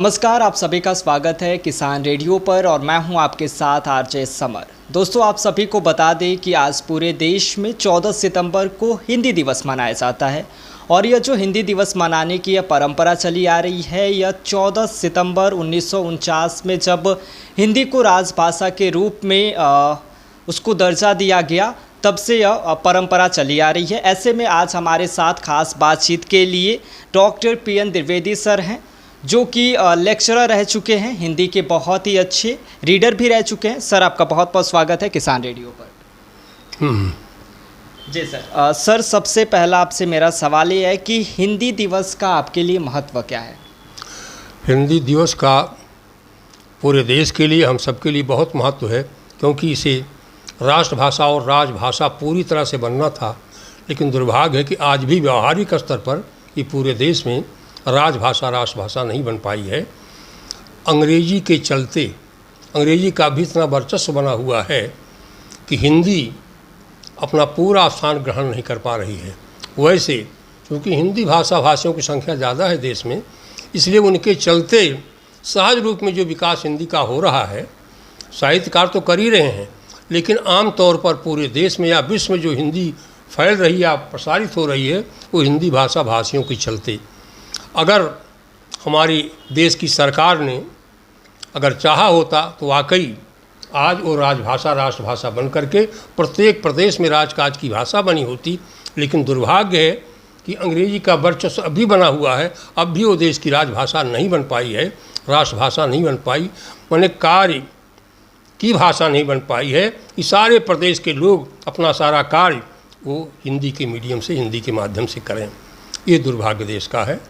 नमस्कार, आप सभी का स्वागत है किसान रेडियो पर और मैं हूं आपके साथ आरजे समर। दोस्तों, आप सभी को बता दें कि आज पूरे देश में 14 सितंबर को हिंदी दिवस मनाया जाता है और यह जो हिंदी दिवस मनाने की यह परंपरा चली आ रही है, यह 14 सितंबर 1949 में जब हिंदी को राजभाषा के रूप में उसको दर्जा दिया गया, तब से यह परंपरा चली आ रही है। ऐसे में आज हमारे साथ खास बातचीत के लिए डॉक्टर पीएन द्विवेदी सर हैं, जो कि लेक्चरर रह चुके हैं, हिंदी के बहुत ही अच्छे रीडर भी रह चुके हैं। सर, आपका बहुत बहुत स्वागत है किसान रेडियो पर। जी सर। सर, सबसे पहला आपसे मेरा सवाल ये है कि हिंदी दिवस का आपके लिए महत्व क्या है? हिंदी दिवस का पूरे देश के लिए, हम सबके लिए बहुत महत्व है, क्योंकि इसे राष्ट्रभाषा और राजभाषा पूरी तरह से बनना था। लेकिन दुर्भाग्य है कि आज भी व्यावहारिक स्तर पर ये पूरे देश में राजभाषा राष्ट्रभाषा नहीं बन पाई है। अंग्रेजी के चलते अंग्रेजी का भी इतना वर्चस्व बना हुआ है कि हिंदी अपना पूरा स्थान ग्रहण नहीं कर पा रही है। वैसे क्योंकि हिंदी भाषा भाषियों की संख्या ज़्यादा है देश में, इसलिए उनके चलते सहज रूप में जो विकास हिंदी का हो रहा है, साहित्यकार तो कर ही रहे हैं, लेकिन आम तौर पर पूरे देश में या विश्व में जो हिंदी फैल रही है या प्रसारित हो रही है, वो हिंदी भाषा भाषियों के चलते। अगर हमारी देश की सरकार ने अगर चाहा होता तो वाकई आज वो राजभाषा राष्ट्रभाषा बन करके प्रत्येक प्रदेश में राजकाज की भाषा बनी होती। लेकिन दुर्भाग्य है कि अंग्रेजी का वर्चस्व अभी बना हुआ है, अब भी वो देश की राजभाषा नहीं बन पाई है, राष्ट्रभाषा नहीं बन पाई, माने कार्य की भाषा नहीं बन पाई है कि सारे प्रदेश के लोग अपना सारा कार्य वो हिंदी के मीडियम से, हिंदी के माध्यम से करें। ये दुर्भाग्य देश का है।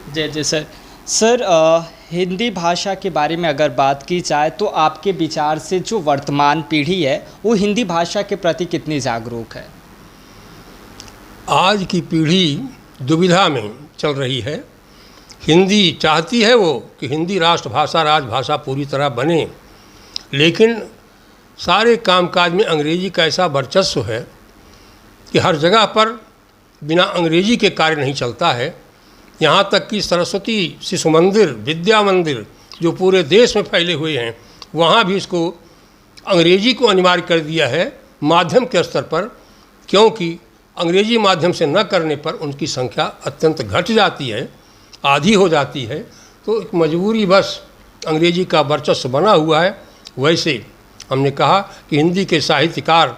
जी जी सर। सर, हिंदी भाषा के बारे में अगर बात की जाए तो आपके विचार से जो वर्तमान पीढ़ी है वो हिंदी भाषा के प्रति कितनी जागरूक है? आज की पीढ़ी दुविधा में चल रही है। हिंदी चाहती है वो कि हिंदी राष्ट्रभाषा राजभाषा पूरी तरह बने, लेकिन सारे कामकाज में अंग्रेजी का ऐसा वर्चस्व है कि हर जगह पर बिना अंग्रेजी के कार्य नहीं चलता है। यहाँ तक कि सरस्वती शिशु मंदिर, विद्या मंदिर जो पूरे देश में फैले हुए हैं, वहाँ भी इसको अंग्रेजी को अनिवार्य कर दिया है माध्यम के स्तर पर, क्योंकि अंग्रेजी माध्यम से न करने पर उनकी संख्या अत्यंत घट जाती है, आधी हो जाती है। तो एक मजबूरी बस अंग्रेजी का वर्चस्व बना हुआ है। वैसे हमने कहा कि हिंदी के साहित्यकार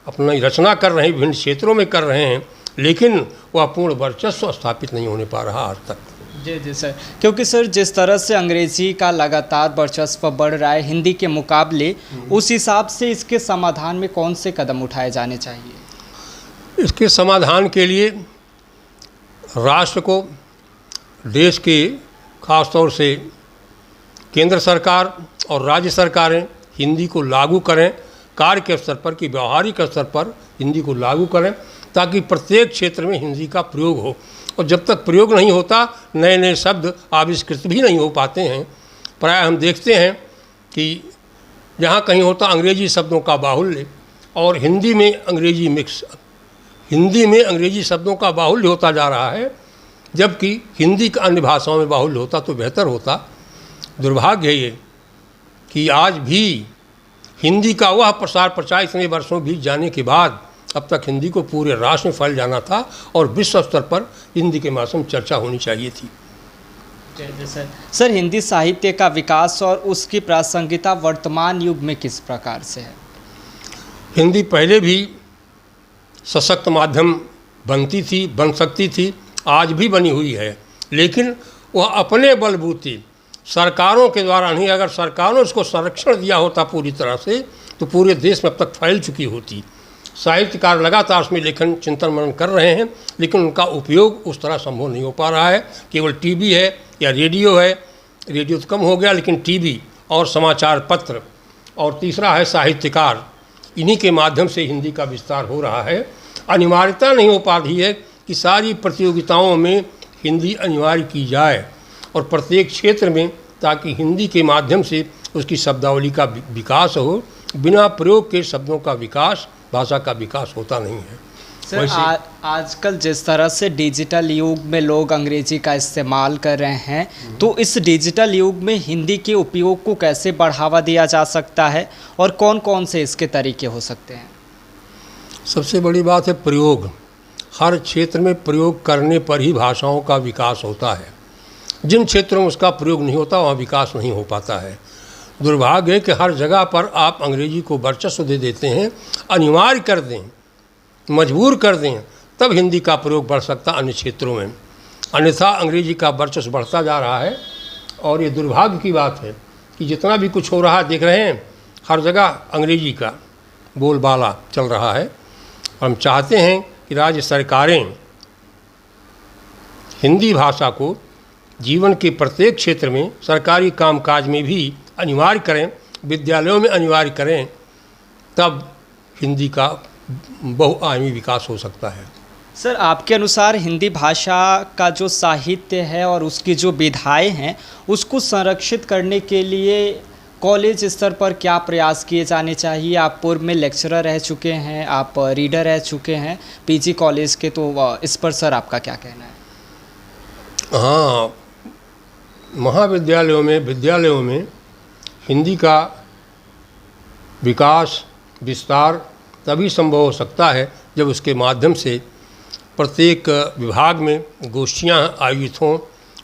अपनी रचना कर रहे हैं, विभिन्न क्षेत्रों में कर रहे हैं, लेकिन वह पूर्ण वर्चस्व स्थापित नहीं होने पा रहा आज तक। जी जी सर, क्योंकि सर जिस तरह से अंग्रेजी का लगातार वर्चस्व बढ़ रहा है हिंदी के मुकाबले, उस हिसाब से इसके समाधान में कौन से कदम उठाए जाने चाहिए? इसके समाधान के लिए राष्ट्र को, देश के खासतौर से केंद्र सरकार और राज्य सरकारें हिंदी को लागू करें, कार्य के स्तर पर कि व्यावहारिक स्तर पर हिंदी को लागू करें, ताकि प्रत्येक क्षेत्र में हिंदी का प्रयोग हो। और जब तक प्रयोग नहीं होता, नए नए शब्द आविष्कृत भी नहीं हो पाते हैं। प्रायः हम देखते हैं कि जहाँ कहीं होता अंग्रेजी शब्दों का बाहुल्य और हिंदी में अंग्रेजी मिक्स, हिंदी में अंग्रेजी शब्दों का बाहुल्य होता जा रहा है, जबकि हिंदी का अन्य भाषाओं में बाहुल्य होता तो बेहतर होता। दुर्भाग्य है ये कि आज भी हिंदी का वह प्रसार प्रचार इतने वर्षों बीत जाने के बाद अब तक हिंदी को पूरे राष्ट्र में फैल जाना था और विश्व स्तर पर हिंदी के माध्यम चर्चा होनी चाहिए थी। सर, हिंदी साहित्य का विकास और उसकी प्रासंगिकता वर्तमान युग में किस प्रकार से है? हिंदी पहले भी सशक्त माध्यम बनती थी, बन सकती थी, आज भी बनी हुई है, लेकिन वह अपने बलबूते सरकारों के द्वारा नहीं। अगर सरकारों ने उसको संरक्षण दिया होता पूरी तरह से, तो पूरे देश में अब तक फैल चुकी होती। साहित्यकार लगातार उसमें लेखन चिंतन मनन कर रहे हैं, लेकिन उनका उपयोग उस तरह संभव नहीं हो पा रहा है। केवल टीवी है या रेडियो है, रेडियो तो कम हो गया, लेकिन टीवी और समाचार पत्र और तीसरा है साहित्यकार, इन्हीं के माध्यम से हिंदी का विस्तार हो रहा है। अनिवार्यता नहीं हो पा रही है कि सारी प्रतियोगिताओं में हिंदी अनिवार्य की जाए और प्रत्येक क्षेत्र में, ताकि हिंदी के माध्यम से उसकी शब्दावली का विकास हो। बिना प्रयोग के शब्दों का विकास, भाषा का विकास होता नहीं है। सर आजकल जिस तरह से डिजिटल युग में लोग अंग्रेजी का इस्तेमाल कर रहे हैं, तो इस डिजिटल युग में हिंदी के उपयोग को कैसे बढ़ावा दिया जा सकता है और कौन कौन से इसके तरीके हो सकते हैं? सबसे बड़ी बात है प्रयोग। हर क्षेत्र में प्रयोग करने पर ही भाषाओं का विकास होता है। जिन क्षेत्रों में उसका प्रयोग नहीं होता वहाँ विकास नहीं हो पाता है। दुर्भाग्य है कि हर जगह पर आप अंग्रेजी को वर्चस्व दे देते हैं, अनिवार्य कर दें, मजबूर कर दें, तब हिंदी का प्रयोग बढ़ सकता अन्य क्षेत्रों में। अन्यथा अंग्रेजी का वर्चस्व बढ़ता जा रहा है और ये दुर्भाग्य की बात है कि जितना भी कुछ हो रहा है देख रहे हैं, हर जगह अंग्रेजी का बोलबाला चल रहा है। हम चाहते हैं कि राज्य सरकारें हिंदी भाषा को जीवन के प्रत्येक क्षेत्र में, सरकारी कामकाज में भी अनिवार्य करें, विद्यालयों में अनिवार्य करें, तब हिंदी का बहुआयामी विकास हो सकता है। सर आपके अनुसार हिंदी भाषा का जो साहित्य है और उसकी जो विधाएं हैं, उसको संरक्षित करने के लिए कॉलेज स्तर पर क्या प्रयास किए जाने चाहिए? आप पूर्व में लेक्चरर रह चुके हैं, आप रीडर रह चुके हैं पीजी कॉलेज के, तो इस पर सर आपका क्या कहना है? हाँ, महाविद्यालयों में, विद्यालयों में हिंदी का विकास, विस्तार तभी संभव हो सकता है जब उसके माध्यम से प्रत्येक विभाग में गोष्ठियाँ आयोजित हों,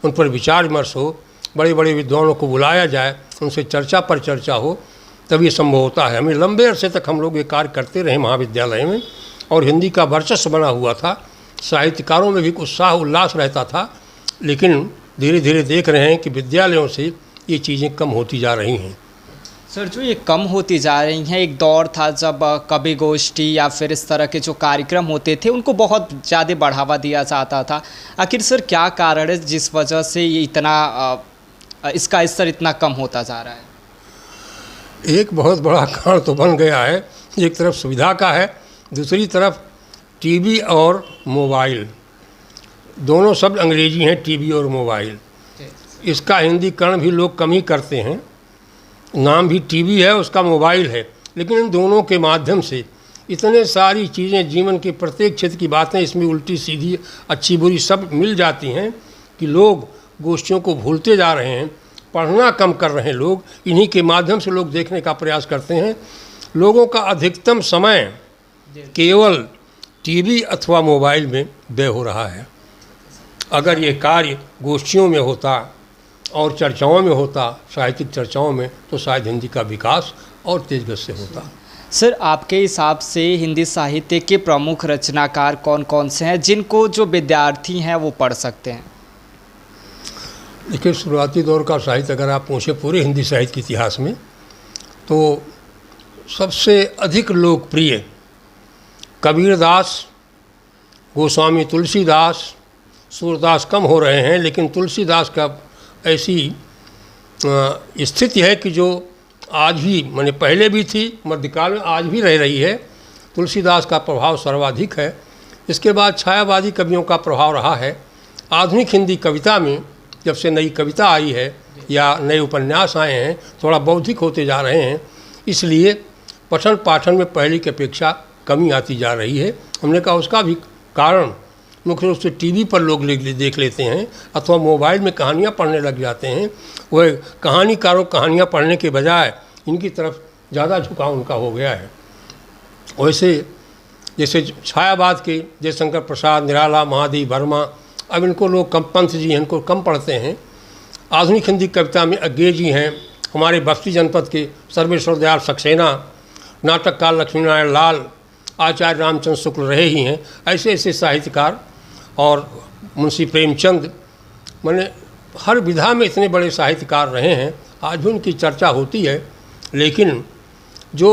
उन पर विचार विमर्श हो, बड़े बड़े विद्वानों को बुलाया जाए, उनसे चर्चा पर चर्चा हो, तभी संभव होता है। हमें लंबे अरसे तक हम लोग ये कार्य करते रहे महाविद्यालय में और हिंदी का वर्चस्व बना हुआ था, साहित्यकारों में भी उत्साह उल्लास रहता था, लेकिन धीरे धीरे देख रहे हैं कि विद्यालयों से ये चीज़ें कम होती जा रही हैं। सर जो ये कम होती जा रही हैं, एक दौर था जब कवि गोष्ठी या फिर इस तरह के जो कार्यक्रम होते थे उनको बहुत ज़्यादा बढ़ावा दिया जाता था। आखिर सर क्या कारण है जिस वजह से ये इतना इसका स्तर इतना कम होता जा रहा है? एक बहुत बड़ा कारण तो बन गया है, एक तरफ सुविधा का है, दूसरी तरफ टीवी और मोबाइल, दोनों शब्द अंग्रेजी हैं, टीवी और मोबाइल। इसका हिंदीकरण भी लोग कम ही करते हैं। नाम भी टीवी है, उसका मोबाइल है, लेकिन इन दोनों के माध्यम से इतने सारी चीज़ें, जीवन के प्रत्येक क्षेत्र की बातें इसमें उल्टी सीधी, अच्छी बुरी सब मिल जाती हैं कि लोग गोष्ठियों को भूलते जा रहे हैं, पढ़ना कम कर रहे हैं लोग। इन्हीं के माध्यम से लोग देखने का प्रयास करते हैं। लोगों का अधिकतम समय केवल टीवी अथवा मोबाइल में व्यय हो रहा है। अगर ये कार्य गोष्ठियों में होता और चर्चाओं में होता, साहित्यिक चर्चाओं में, तो शायद हिंदी का विकास और तेज गति से होता। सर आपके हिसाब से हिंदी साहित्य के प्रमुख रचनाकार कौन कौन से हैं जिनको जो विद्यार्थी हैं वो पढ़ सकते हैं? देखिए, शुरुआती दौर का साहित्य अगर आप पूछें पूरे हिंदी साहित्य के इतिहास में, तो सबसे अधिक लोकप्रिय कबीरदास, गोस्वामी तुलसीदास, सूरदास कम हो रहे हैं, लेकिन तुलसीदास का ऐसी स्थिति है कि जो आज भी, माने पहले भी थी, मध्यकाल में, आज भी रह रही है। तुलसीदास का प्रभाव सर्वाधिक है। इसके बाद छायावादी कवियों का प्रभाव रहा है। आधुनिक हिंदी कविता में जब से नई कविता आई है या नए उपन्यास आए हैं, थोड़ा बौद्धिक होते जा रहे हैं, इसलिए पठन पाठन में पहले की अपेक्षा कमी आती जा रही है। हमने कहा उसका भी कारण मुख्य रूप से टीवी पर लोग देख लेते हैं अथवा मोबाइल में कहानियाँ पढ़ने लग जाते हैं। वह कहानीकारों कहानियाँ पढ़ने के बजाय इनकी तरफ ज़्यादा झुकाव उनका हो गया है। वैसे जैसे छायावाद के जयशंकर प्रसाद, निराला, महादेव वर्मा, अब इनको लोग कम, पंत जी हैं, इनको कम पढ़ते हैं। आधुनिक हिंदी कविता में अज्ञे जी हैं, हमारे बस्ती जनपद के सर्वेश्वर दयाल सक्सेना, नाटककार लक्ष्मीनारायण लाल, आचार्य रामचंद्र शुक्ल रहे ही हैं। ऐसे ऐसे साहित्यकार और मुंशी प्रेमचंद, मैंने हर विधा में इतने बड़े साहित्यकार रहे हैं। आज भी उनकी चर्चा होती है, लेकिन जो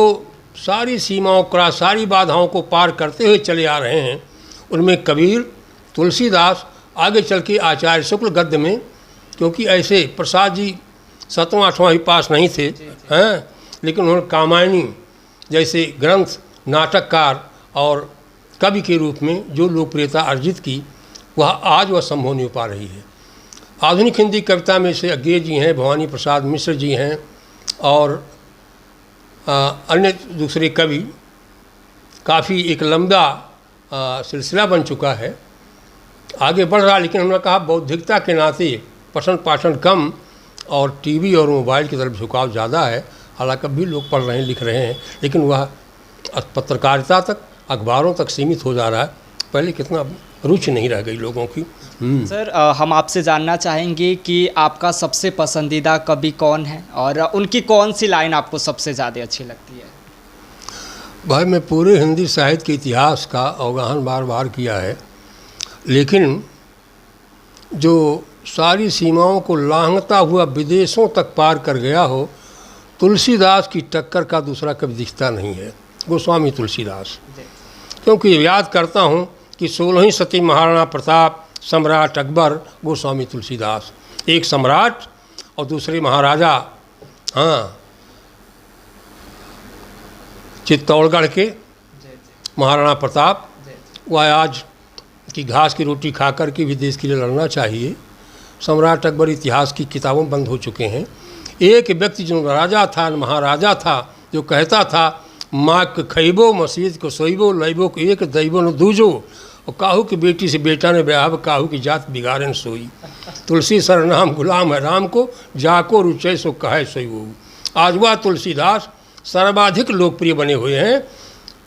सारी सीमाओं का, सारी बाधाओं को पार करते हुए चले आ रहे हैं, उनमें कबीर, तुलसीदास, आगे चल के आचार्य शुक्ल गद्य में, क्योंकि ऐसे प्रसाद जी 7वां 8वां भी पास नहीं थे हैं, लेकिन उन्होंने कामायनी जैसे ग्रंथ, नाटककार और कवि के रूप में जो लोकप्रियता अर्जित की, वह आज वह संभव नहीं हो पा रही है। आधुनिक हिंदी कविता में से अज्ञे जी हैं, भवानी प्रसाद मिश्र जी हैं और अन्य दूसरे कवि काफ़ी एक लंबा सिलसिला बन चुका है, आगे बढ़ रहा। लेकिन हमने कहा बौद्धिकता के नाते पठन पाठन कम और टीवी और मोबाइल की तरफ झुकाव ज़्यादा है। हालांकि अब भी लोग पढ़ रहे हैं, लिख रहे हैं, लेकिन वह पत्रकारिता तक, अखबारों तक सीमित हो जा रहा है। पहले कितना रुचि नहीं रह गई लोगों की। सर, हम आपसे जानना चाहेंगे कि आपका सबसे पसंदीदा कवि कौन है और उनकी कौन सी लाइन आपको सबसे ज़्यादा अच्छी लगती है? भाई, मैं पूरे हिंदी साहित्य के इतिहास का अवगाहन बार बार किया है, लेकिन जो सारी सीमाओं को लांघता हुआ विदेशों तक पार कर गया हो, तुलसीदास की टक्कर का दूसरा कभी दिखता नहीं है, गोस्वामी तुलसीदास। क्योंकि याद करता हूँ कि 16वीं सदी महाराणा प्रताप, सम्राट अकबर, गोस्वामी तुलसीदास, एक सम्राट और दूसरे महाराजा, हाँ, चित्तौड़गढ़ के महाराणा प्रताप। वह आज की घास की रोटी खाकर के भी देश के लिए लड़ना चाहिए। सम्राट अकबर इतिहास की किताबों बंद हो चुके हैं। एक व्यक्ति जो राजा था, महाराजा था, जो कहता था माँ के खैबो मस्जिद को सोइबो लैबो को एक दैबो न दूजो, और काहू की बेटी से बेटा ने ब्याह, काहू की जात बिगाड़न सोई। तुलसी सर नाम गुलाम है राम को, जाको रुचय सो कहे सोई वो। आज वह तुलसीदास सर्वाधिक लोकप्रिय बने हुए हैं।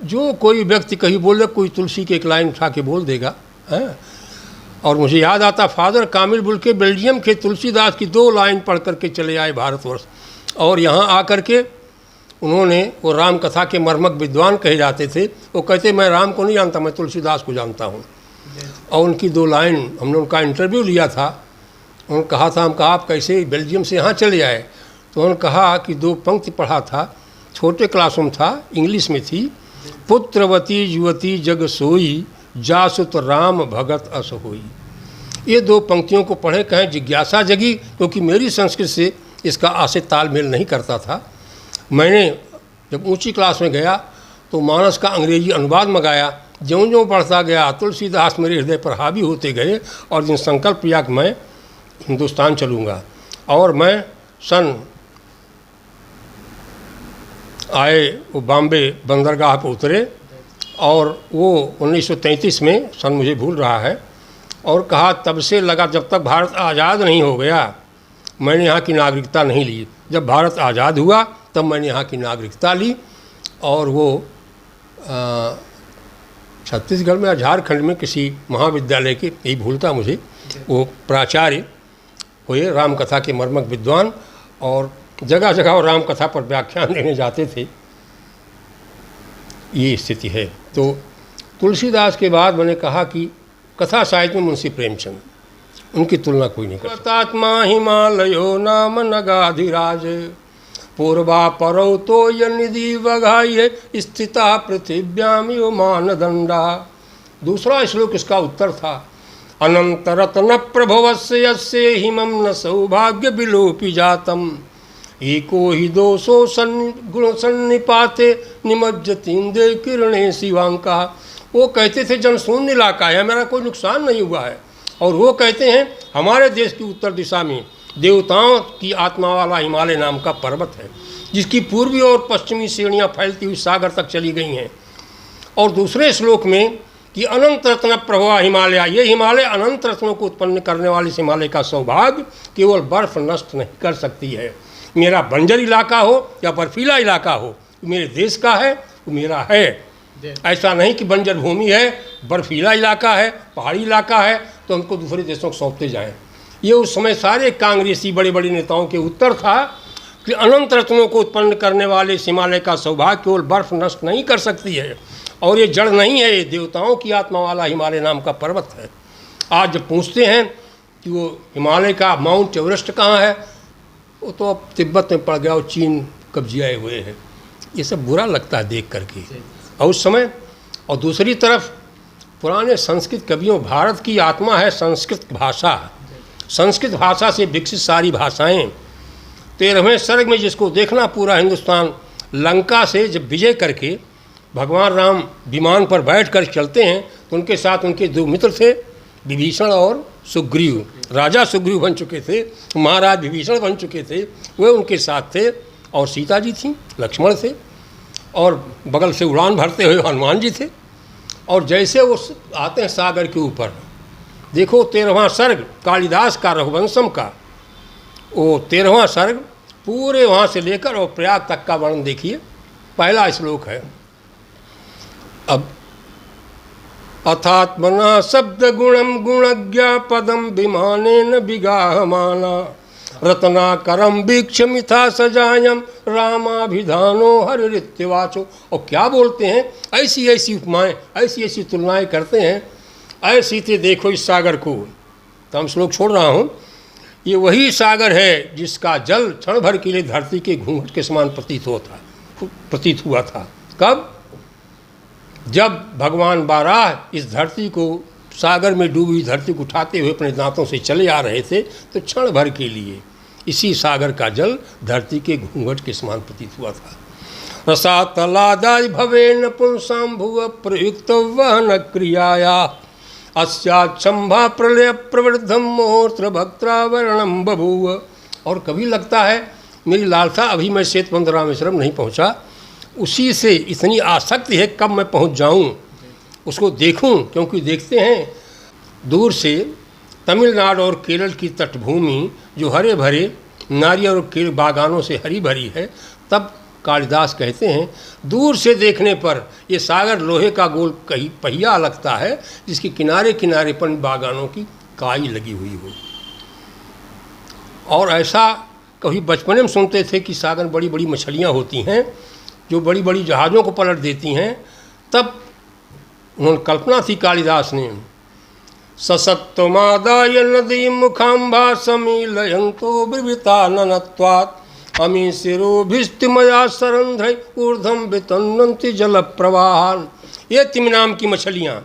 जो कोई व्यक्ति कहीं बोले, कोई तुलसी की एक लाइन उठा के बोल देगा, है। और मुझे याद आता, फादर कामिल बुल्के बेल्जियम के तुलसीदास की 2 लाइन पढ़ करके चले आए भारतवर्ष, और यहाँ आकर के उन्होंने, वो राम कथा के मर्मक विद्वान कहे जाते थे, वो कहते मैं राम को नहीं जानता, मैं तुलसीदास को जानता हूँ। और उनकी 2 लाइन, हमने उनका इंटरव्यू लिया था, उन्होंने कहा था, हम कहा आप कैसे बेल्जियम से यहाँ चले आए? तो उन्होंने कहा कि 2 पंक्ति पढ़ा था, छोटे क्लास में था, इंग्लिश में थी, पुत्रवती युवती जग सोई, जासुत राम भगत अस होई। ये 2 पंक्तियों को पढ़े, कहें जिज्ञासा जगी, क्योंकि मेरी संस्कृत से इसका आशय तालमेल नहीं करता था। मैंने जब ऊंची क्लास में गया तो मानस का अंग्रेजी अनुवाद मंगाया। ज्यों ज्यों बढ़ता गया तुलसीदास मेरे हृदय पर हावी होते गए, और जिन संकल्प किया कि मैं हिंदुस्तान चलूँगा। और मैं सन आए, वो बॉम्बे बंदरगाह पर उतरे, और वो 1933 में, सन मुझे भूल रहा है, और कहा तब से लगा जब तक भारत आज़ाद नहीं हो गया मैंने यहाँ की नागरिकता नहीं ली। जब भारत आज़ाद हुआ तब मैंने यहाँ की नागरिकता ली। और वो छत्तीसगढ़ में या झारखंड में किसी महाविद्यालय के, यही भूलता मुझे, वो प्राचार्य हुए, रामकथा के मर्मक विद्वान, और जगह जगह वो रामकथा पर व्याख्यान देने जाते थे। ये स्थिति है। तो तुलसीदास के बाद मैंने कहा कि कथा साहित्य में मुंशी प्रेमचंद, उनकी तुलना कोई नहीं कर सकता। आत्मा हिमालयो नाम नगाधिराज, पूर्वा परौ तो यनिधि वघाये, स्थिता पृथिव्याम यो मानदंडा। दूसरा श्लोक इसका उत्तर था, अनंत रत्न प्रभवस्य यस्य हिमं न सौभाग्य विलोपि जातम, एको ही दोषो गुण सन्निपाते निमज्जतींदे किरणे शिवांका। वो कहते थे जनशून्य इलाका है, मेरा कोई नुकसान नहीं हुआ है। और वो कहते हैं हमारे देश की उत्तर दिशा में देवताओं की आत्मा वाला हिमालय नाम का पर्वत है, जिसकी पूर्वी और पश्चिमी श्रेणियाँ फैलती हुई सागर तक चली गई हैं। और दूसरे श्लोक में कि अनंत रत्न प्रभा हिमालय, ये हिमालय अनंत रत्नों को उत्पन्न करने वाले इस हिमालय का सौभाग्य केवल बर्फ नष्ट नहीं कर सकती है। मेरा बंजर इलाका हो या बर्फीला इलाका हो, मेरे देश का है, वो मेरा है। ऐसा नहीं कि बंजर भूमि है, बर्फीला इलाका है, पहाड़ी इलाका है, तो हमको दूसरे देशों को सौंपते जाएं। ये उस समय सारे कांग्रेसी बड़े बड़े नेताओं के उत्तर था कि अनंत रत्नों को उत्पन्न करने वाले हिमालय का सौभाग्य केवल बर्फ नष्ट नहीं कर सकती है, और ये जड़ नहीं है, ये देवताओं की आत्मा वाला हिमालय नाम का पर्वत है। आज जब पूछते हैं कि वो हिमालय का माउंट एवरेस्ट कहाँ है, वो तो अब तिब्बत में पड़ गया और चीन कब्जियाए हुए हैं। ये सब बुरा लगता है देख करके। और उस समय, और दूसरी तरफ पुराने संस्कृत कवियों, भारत की आत्मा है संस्कृत भाषा, संस्कृत भाषा से विकसित सारी भाषाएं। 13वें सर्ग में जिसको देखना पूरा हिंदुस्तान, लंका से जब विजय करके भगवान राम विमान पर बैठ कर चलते हैं तो उनके साथ उनके 2 मित्र थे, विभीषण और सुग्रीव। राजा सुग्रीव बन चुके थे, महाराज विभीषण बन चुके थे, वे उनके साथ थे। और सीता जी थी, लक्ष्मण थे, और बगल से उड़ान भरते हुए हनुमान जी थे। और जैसे वो आते हैं सागर के ऊपर, देखो 13वां सर्ग कालिदास का रघुवंशम का, वो 13वां सर्ग पूरे वहाँ से लेकर और प्रयाग तक का वर्णन देखिए। पहला श्लोक है, अब अथात्मना शब्द गुणम गुणज्ञा पदम विमानेन विगाहमाना रत्नाकरम वीक्ष मिथा सजायम रामाभिधानो हरित्यवाचो। और क्या बोलते हैं, ऐसी ऐसी उपमाएं, ऐसी ऐसी तुलनाएं करते हैं, ऐसी थे देखो इस सागर को। तो हम श्लोक छोड़ रहा हूँ। ये वही सागर है जिसका जल क्षण भर के लिए धरती के घूंघट के समान प्रतीत हुआ था। कब? जब भगवान बाराह इस धरती को, सागर में डूबी धरती को उठाते हुए अपने दांतों से चले आ रहे थे, तो क्षण भर के लिए इसी सागर का जल धरती के घूंघट के समान प्रतीत हुआ था। रसातलादाय भवेन पुंसां भुव प्रयुक्त वहन क्रियाया अस्याक्षंभा प्रलय प्रवृद्धम मोत्र भक्त्रावरणम बभूव। और कभी लगता है मेरी लालसा अभी मैं श्वेतवंत रामेश्वरम नहीं पहुंचा, उसी से इतनी आसक्ति है कब मैं पहुंच जाऊं, उसको देखूं। क्योंकि देखते हैं दूर से तमिलनाडु और केरल की तटभूमि जो हरे भरे नारियल और केल बागानों से हरी भरी है, तब कालिदास कहते हैं दूर से देखने पर ये सागर लोहे का गोल कहीं पहिया लगता है, जिसके किनारे किनारे पर बागानों की काई लगी हुई हो। और ऐसा कभी बचपन में सुनते थे कि सागर बड़ी बड़ी मछलियाँ होती हैं जो बड़ी बड़ी जहाज़ों को पलट देती हैं। तब उन्होंने कल्पना थी कालिदास ने, ससत्वमादाय नदी मुखाम्भा समीलयन्तो ब्रवीता ननत्वात् अमी शिरोभिस्तिमया सरंध्र ऊर्ध्वं वितन्वन्ति जल प्रवाहान। ये तिम नाम की मछलियाँ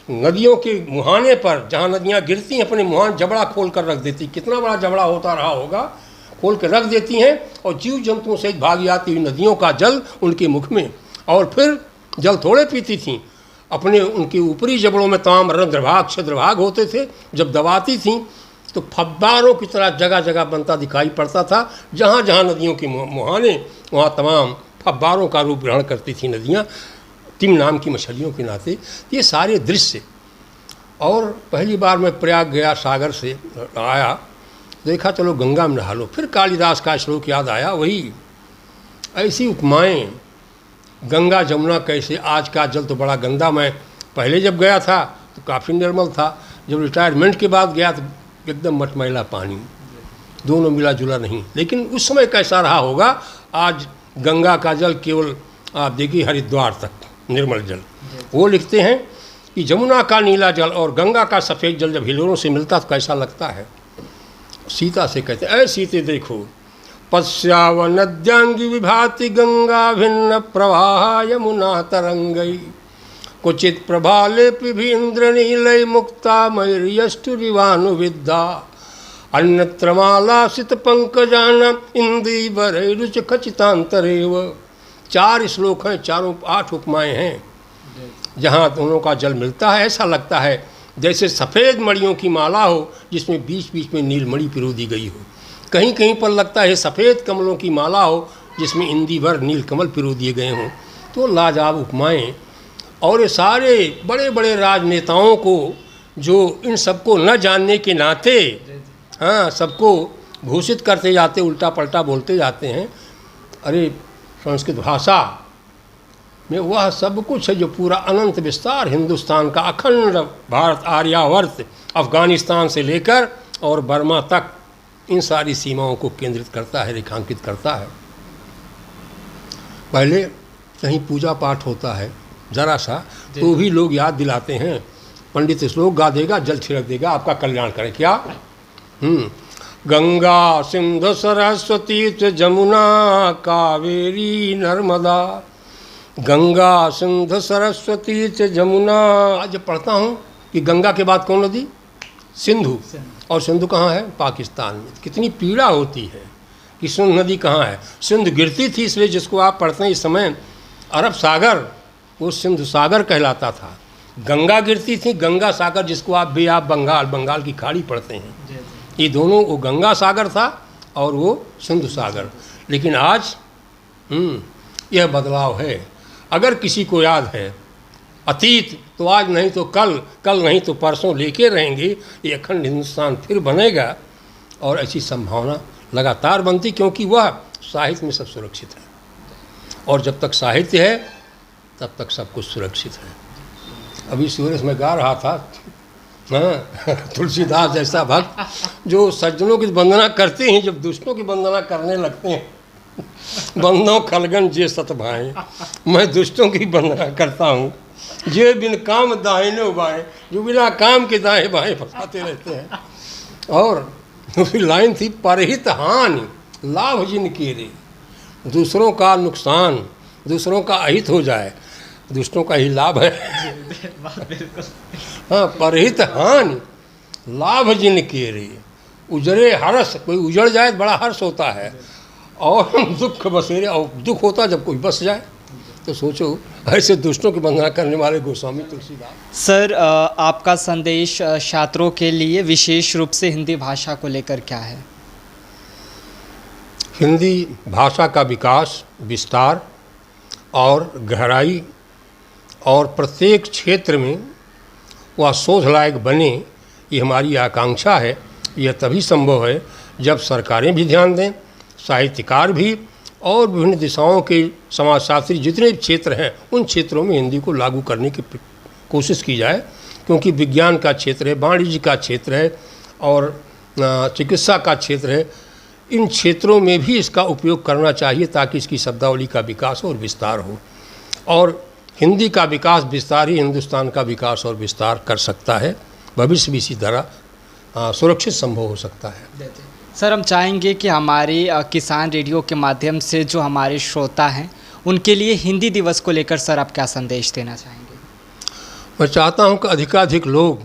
नदियों के मुहाने पर, जहाँ नदियाँ गिरती हैं, अपने मुहान जबड़ा खोल कर रख देती। कितना बड़ा जबड़ा होता रहा होगा, खोल कर रख देती हैं और जीव जंतुओं से भागी आती हुई नदियों का जल उनके मुख में। और फिर जल थोड़े पीती थीं, अपने उनके ऊपरी जबड़ों में तमाम रंध्रभाग छिद्रभाग होते थे। जब दबाती थीं तो फब्बारों की तरह जगह जगह बनता दिखाई पड़ता था। जहाँ जहाँ नदियों के मुहाने, वहाँ तमाम फब्बारों का रूप ग्रहण करती थी नदियाँ, तिम नाम की मछलियों के नाते। ये सारे दृश्य। और पहली बार मैं प्रयाग गया, सागर से आया, देखा चलो गंगा में नहा लो। फिर कालिदास का श्लोक याद आया, वही ऐसी उपमाएं। गंगा जमुना कैसे, आज का जल तो बड़ा गंदा। मैं पहले जब गया था तो काफ़ी निर्मल था, जब रिटायरमेंट के बाद गया तो एकदम मटमैला पानी, दोनों मिला जुला नहीं। लेकिन उस समय कैसा रहा होगा, आज गंगा का जल केवल आप देखिए हरिद्वार तक निर्मल जल। वो लिखते हैं कि जमुना का नीला जल और गंगा का सफ़ेद जल जब हिलोरों से मिलता तो कैसा लगता है। सीता से कहते, ऐ सीते देखो, पश्याव नद्यांगी विभाति गंगा भिन्न प्रवाह यमुना तरंगई क्वचित प्रभालेपि भी इंद्रनीलय मुक्ता मयूर्यष्टुरिवानुविद्धा अन्यत्र मालासित पंकजान इंद्रीवरैरुच खचितांतरेव। 4 श्लोक हैं, चारों 8 उपमाएं हैं। जहाँ दोनों का जल मिलता है, ऐसा लगता है जैसे सफ़ेद मणियों की माला हो जिसमें बीच बीच में नीलमणि पिरो दी गई हो। कहीं कहीं पर लगता है सफ़ेद कमलों की माला हो जिसमें इंदिवर नील कमल पिरो दिए गए हों। तो लाजवाब उपमाएं। और ये सारे बड़े बड़े राजनेताओं को, जो इन सबको न जानने के नाते हाँ सबको घोषित करते जाते, उल्टा पलटा बोलते जाते हैं। अरे संस्कृत भाषा में वह सब कुछ है जो पूरा अनंत विस्तार हिंदुस्तान का अखंड भारत, आर्यावर्त, अफ़गानिस्तान से लेकर और बर्मा तक, इन सारी सीमाओं को केंद्रित करता है, रेखांकित करता है। पहले कहीं पूजा पाठ होता है ज़रा सा, तो भी लोग याद दिलाते हैं, पंडित श्लोक गा देगा, जल छिड़क देगा, आपका कल्याण करें। क्या? गंगा सिंधु सरस्वती च जमुना कावेरी नर्मदा। गंगा सिंधु सरस्वती च जमुना। आज जब पढ़ता हूँ कि गंगा के बाद कौन नदी? सिंधु। और सिंधु कहाँ है? पाकिस्तान में। कितनी पीड़ा होती है कि सिंधु नदी कहाँ है। सिंधु गिरती थी, इसलिए जिसको आप पढ़ते हैं इस समय अरब सागर, वो सिंधु सागर कहलाता था। गंगा गिरती थी, गंगा सागर, जिसको आप बंगाल की खाड़ी पढ़ते हैं। ये दोनों, वो गंगा सागर था और वो सिंधु सागर। लेकिन आज यह बदलाव है। अगर किसी को याद है, अतीत तो आज नहीं तो कल, कल नहीं तो परसों लेके रहेंगे, ये अखंड हिंदुस्तान फिर बनेगा। और ऐसी संभावना लगातार बनती, क्योंकि वह साहित्य में सब सुरक्षित है, और जब तक साहित्य है तब तक सब कुछ सुरक्षित है। अभी सूरज में गा रहा था, हाँ, तुलसीदास जैसा भक्त जो सज्जनों की वंदना करते हैं, जब दुष्टों की वंदना करने लगते हैं, बंदों खलगन जे सत भाएं, मैं दुष्टों की वंदना करता हूँ, जे बिन काम दाहिने बाएं, जो बिना काम के दाएं बाएं फंसाते रहते हैं। और दूसरी लाइन थी, परहित हानि लाभ जिन केरे, दूसरों का नुकसान, दूसरों का अहित हो जाए, दुष्टों का ही लाभ है। हाँ, परहित हानि लाभ जिन केरे, उजरे हर्ष, कोई उजड़ जाए तो बड़ा हर्ष होता है, और दुख बसेरे, और दुख होता जब कोई बस जाए। तो सोचो, ऐसे दुष्टों की वंदना करने वाले गोस्वामी तुलसीदास। सर, आपका संदेश छात्रों के लिए विशेष रूप से हिंदी भाषा को लेकर क्या है? हिंदी भाषा का विकास, विस्तार और गहराई, और प्रत्येक क्षेत्र में वह शोध लायक बने, ये हमारी आकांक्षा है। यह तभी संभव है जब सरकारें भी ध्यान दें, साहित्यकार भी, और विभिन्न दिशाओं के समाजशास्त्री जितने क्षेत्र हैं उन क्षेत्रों में हिंदी को लागू करने की कोशिश की जाए, क्योंकि विज्ञान का क्षेत्र है, वाणिज्य का क्षेत्र है, और चिकित्सा का क्षेत्र है। इन क्षेत्रों में भी इसका उपयोग करना चाहिए ताकि इसकी शब्दावली का विकास और विस्तार हो, और हिंदी का विकास विस्तार ही हिंदुस्तान का विकास और विस्तार कर सकता है। भविष्य भी इसी तरह सुरक्षित संभव हो सकता है। सर, हम चाहेंगे कि हमारे किसान रेडियो के माध्यम से जो हमारे श्रोता हैं उनके लिए हिंदी दिवस को लेकर सर आप क्या संदेश देना चाहेंगे? मैं चाहता हूं कि अधिकाधिक लोग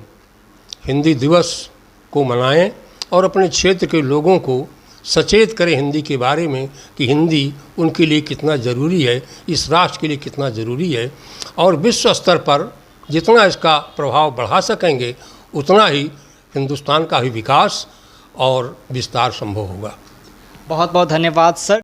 हिंदी दिवस को मनाएं और अपने क्षेत्र के लोगों को सचेत करें हिंदी के बारे में, कि हिंदी उनके लिए कितना ज़रूरी है, इस राष्ट्र के लिए कितना ज़रूरी है, और विश्व स्तर पर जितना इसका प्रभाव बढ़ा सकेंगे उतना ही हिंदुस्तान का भी विकास और विस्तार संभव होगा। बहुत बहुत धन्यवाद सर।